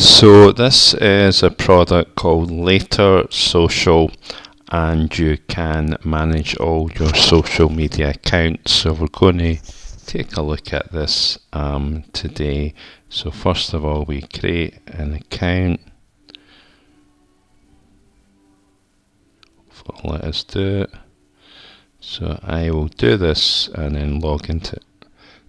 So this is a product called Later Social, and you can manage all your social media accounts. So we're going to take a look at this today. So first of all, we create an account. Let us do it. So I will do this and then log into it.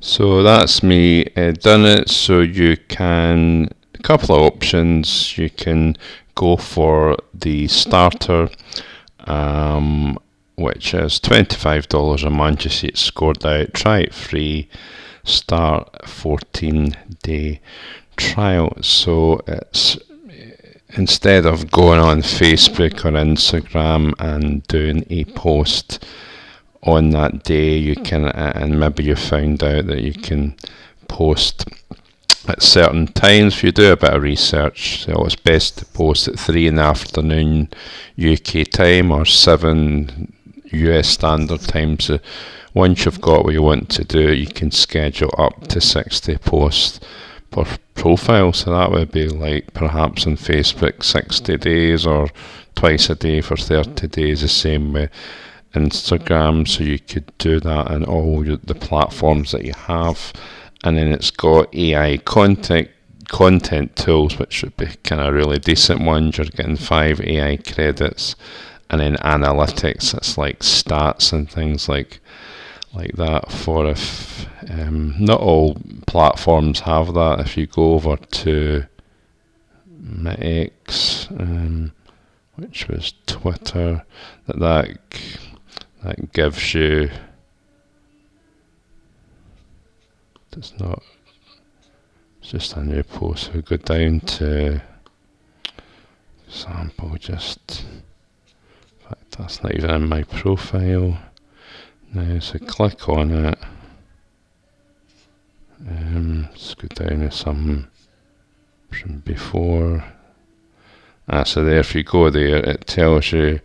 So that's me done it. So you can, a couple of options, you can go for the starter, which is $25 a month. You see it's scored out. Try it free. Start 14-day trial. So it's, instead of going on Facebook or Instagram and doing a post on that day, you can, and maybe you found out that you can post at certain times. If you do a bit of research, so it's best to post at 3 in the afternoon UK time or 7 US standard time. So once you've got what you want to do, you can schedule up to 60 posts per profile. So that would be like perhaps on Facebook 60 days or twice a day for 30 days, the same with Instagram. So you could do that on all the platforms that you have. And then it's got AI content tools, which would be kind of really decent ones. You're getting 5 AI credits. And then analytics, it's like stats and things like that. For if not all platforms have that. If you go over to my X, which was Twitter, that gives you, it's not, it's just a new post. We go down to sample, just, in fact that's not even in my profile now, so click on it. Let's go down to some from before. So there, if you go there, it tells you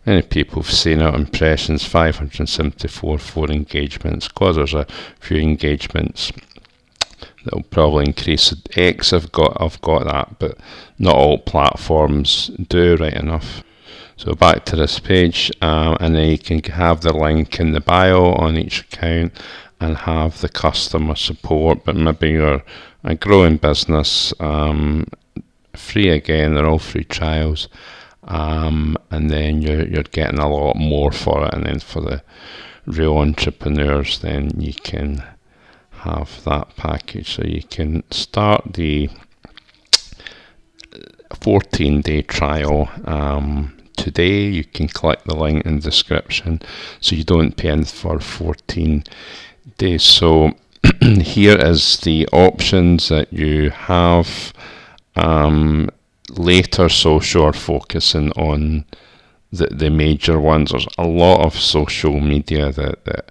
many people have seen it, impressions 574, 4 engagements. Because there's a few engagements, that'll probably increase. X, I've got that, but not all platforms do right enough. So back to this page, and then you can have the link in the bio on each account and have the customer support. But maybe you're a growing business, free again, they're all free trials, and then you're getting a lot more for it. And then for the real entrepreneurs, then you can have that package. So you can start the 14-day trial today. You can click the link in the description, so you don't pay in for 14 days. So here is the options that you have. Later social are focusing on the major ones. There's a lot of social media that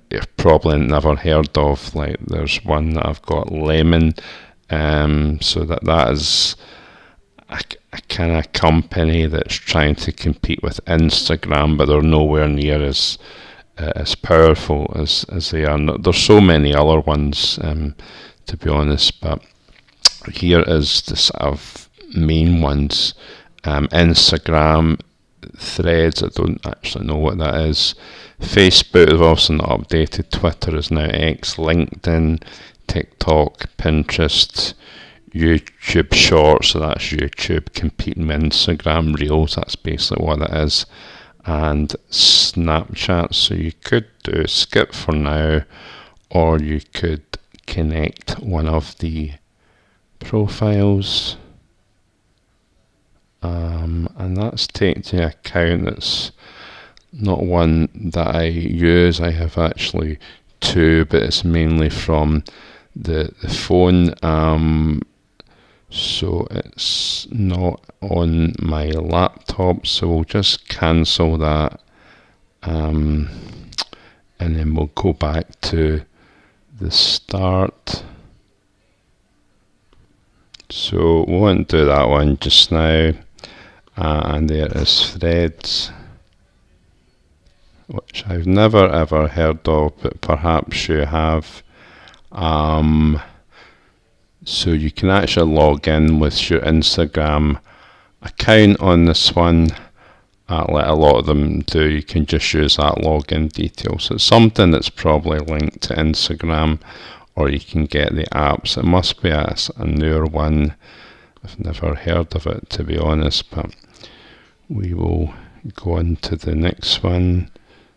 you've probably never heard of. Like there's one that I've got, Lemon, so that is a kind of company that's trying to compete with Instagram, but they're nowhere near as powerful as they are. There's so many other ones, to be honest, but here is the sort of main ones. Instagram, Threads, I don't actually know what that is. Facebook is also not updated. Twitter is now X. LinkedIn, TikTok, Pinterest, YouTube Shorts, so that's YouTube competing with Instagram Reels, that's basically what it is, and Snapchat. So you could do skip for now, or you could connect one of the profiles, and that's taken to an account that's not one that I use. I have actually 2, but it's mainly from the phone, so it's not on my laptop. So we'll just cancel that, and then we'll go back to the start. So we won't do that one just now, and there is Threads, which I've never ever heard of, but perhaps you have. So you can actually log in with your Instagram account on this one. Like a lot of them do, you can just use that login details. It's something that's probably linked to Instagram, or you can get the apps. It must be a newer one. I've never heard of it, to be honest, but we will go on to the next one.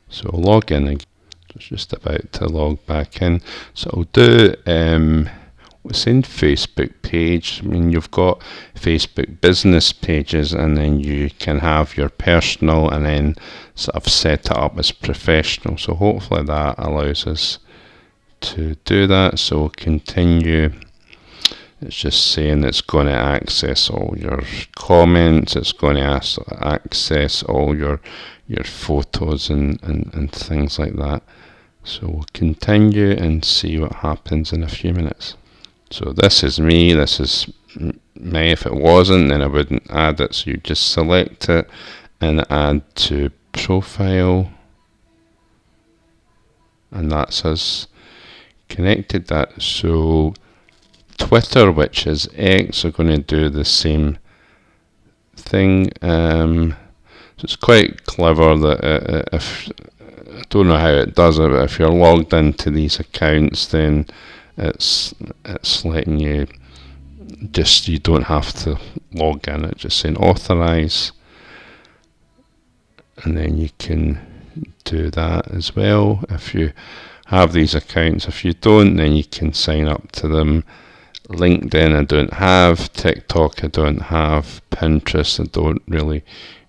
So log in again. It's just about to log back in. So I'll do what's in Facebook page. I mean, you've got Facebook business pages, and then you can have your personal, and then sort of set it up as professional. So hopefully that allows us to do that. So we'll continue. It's just saying it's going to access all your comments. It's going to access all your photos and things like that. So we'll continue and see what happens in a few minutes. So this is me. This is me. If it wasn't, then I wouldn't add it. So you just select it and add to profile, and that's us connected that. So Twitter, which is X, are going to do the same thing. So it's quite clever that if I don't know how it does it, but if you're logged into these accounts, then it's letting you you don't have to log in. It's just saying authorize, and then you can do that as well if you have these accounts. If you don't, then you can sign up to them. LinkedIn I don't have, TikTok I don't have, Pinterest I don't really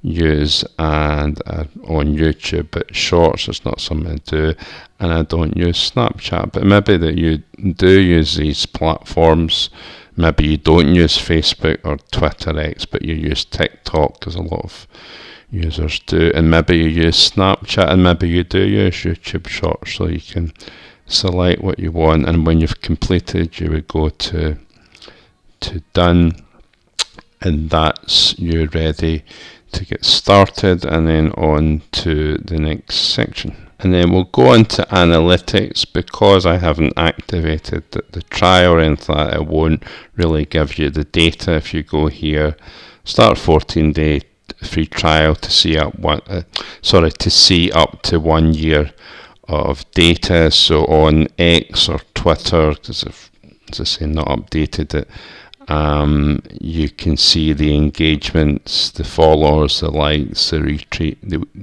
use, and on YouTube, but Shorts is not something I do, and I don't use Snapchat. But maybe that you do use these platforms. Maybe you don't use Facebook or Twitter X, but you use TikTok, because a lot of users do, and maybe you use Snapchat, and maybe you do use YouTube Shorts. So you can select what you want, and when you've completed, you would go to done, and that's you ready to get started, and then on to the next section. And then we'll go on to analytics. Because I haven't activated the trial or anything like that, it won't really give you the data. If you go here, start 14-day free trial to see up to 1 year of data. So on X or Twitter, because as I say, not updated it, you can see the engagements, the followers, the likes, the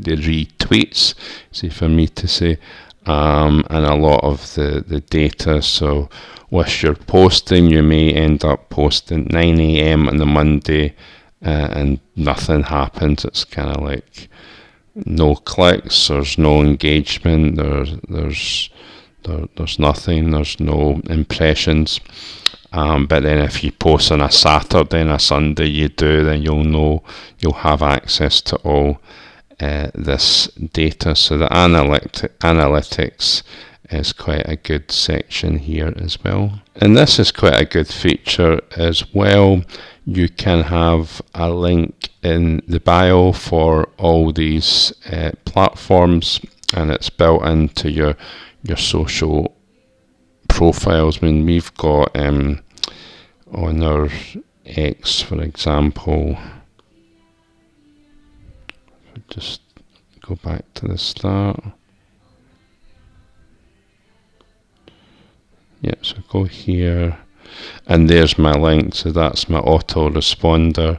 retweets, see for me to say, and a lot of the data. So with your posting, you may end up posting 9 AM on the Monday, and nothing happens. It's kind of like no clicks, there's no engagement, there's nothing, there's no impressions. But then if you post on a Saturday and a Sunday, then you'll know, you'll have access to all this data. So the analytics is quite a good section here as well. And this is quite a good feature as well. You can have a link in the bio for all these platforms, and it's built into your social profiles. I mean, we've got on our X, for example, just go back to the start. Yeah, so go here, and there's my link. So that's my autoresponder.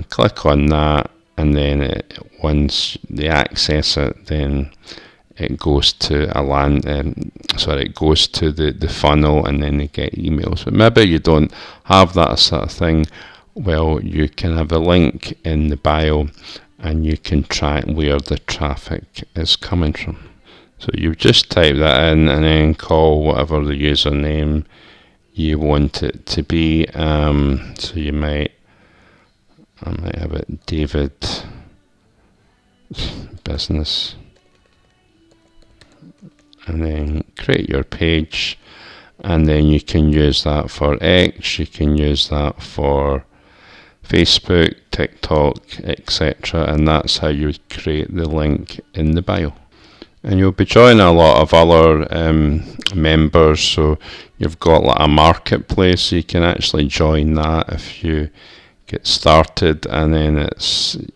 Click on that, and then once they access it, then it goes to it goes to the funnel, and then they get emails. But maybe you don't have that sort of thing. Well, you can have a link in the bio, and you can track where the traffic is coming from. So you just type that in, and then call whatever the username you want it to be. So I might have it David Business, and then create your page, and then you can use that for X, you can use that for Facebook, TikTok, etc., and that's how you create the link in the bio. and you'll be joining a lot of other members. So you've got like a marketplace, so you can actually join that if you get started, and then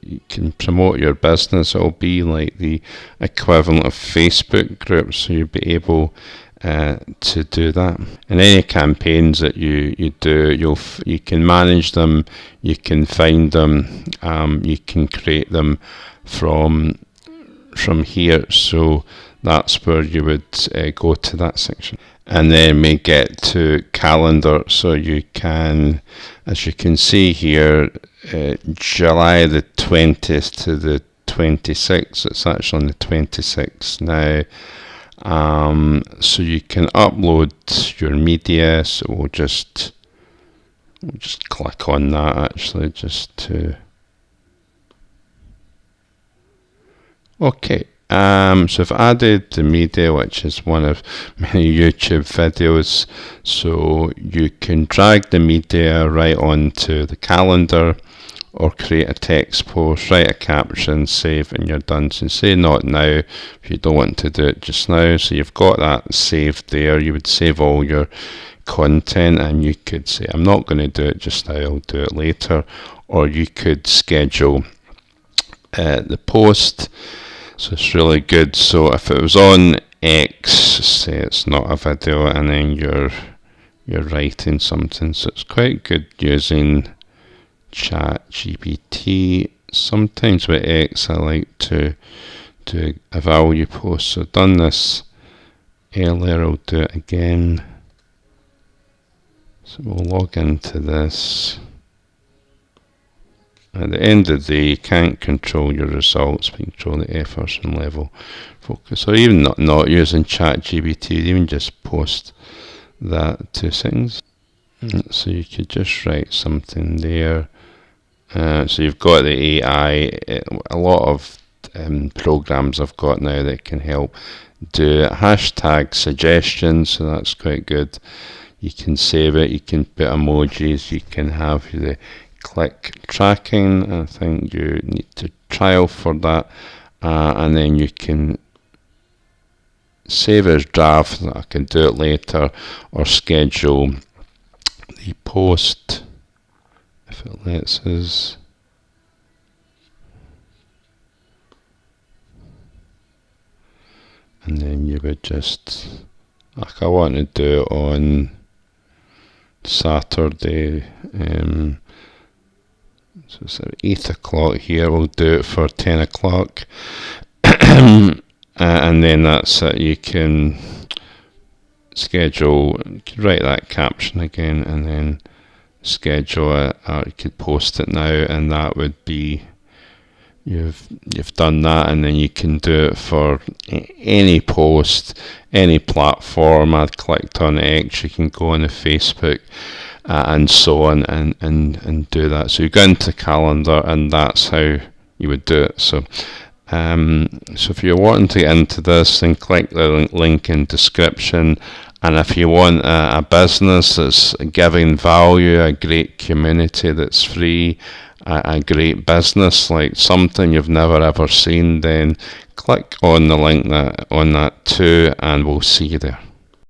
you can promote your business. It'll be like the equivalent of Facebook groups, so you'll be able to do that. And any campaigns that you do, you can manage them, you can find them, you can create them from here. So that's where you would go to that section. And then we get to calendar. So you can, as you can see here, July the 20th to the 26th. It's actually on the 26th now. So you can upload your media. So we'll just click on that actually, just to. Okay. So I've added the media, which is one of many YouTube videos. So you can drag the media right onto the calendar, or create a text post, write a caption, save, and you're done. So say not now if you don't want to do it just now. So you've got that saved there. You would save all your content, and you could say, I'm not going to do it just now, I'll do it later. Or you could schedule the post. So it's really good. So if it was on X, say it's not a video, and then you're writing something, so it's quite good using ChatGPT. Sometimes with X I like to do a value post. So I've done this earlier, I'll do it again. So we'll log into this. At the end of the day, you can't control your results, but you control the efforts and level focus. Or even not using ChatGPT, even just post that 2 seconds. So you could just write something there. So you've got the AI, a lot of programs I've got now that can help do hashtag suggestions, so that's quite good. You can save it, you can put emojis, you can have the click tracking. I think you need to trial for that, and then you can save as draft, that I can do it later, or schedule the post if it lets us. And then you would just, like I want to do it on Saturday, so it's at 8 o'clock here, we'll do it for 10 o'clock. And then that's it. You can schedule, you can write that caption again, and then schedule it, or you could post it now, and that would be, you've done that. And then you can do it for any post, any platform. I've clicked on X, you can go on the Facebook, and so on, and do that. So you go into calendar, and that's how you would do it. So if you're wanting to get into this, then click the link in description. And if you want a business that's giving value, a great community that's free, a great business, like something you've never ever seen, then click on the link on that too, and we'll see you there.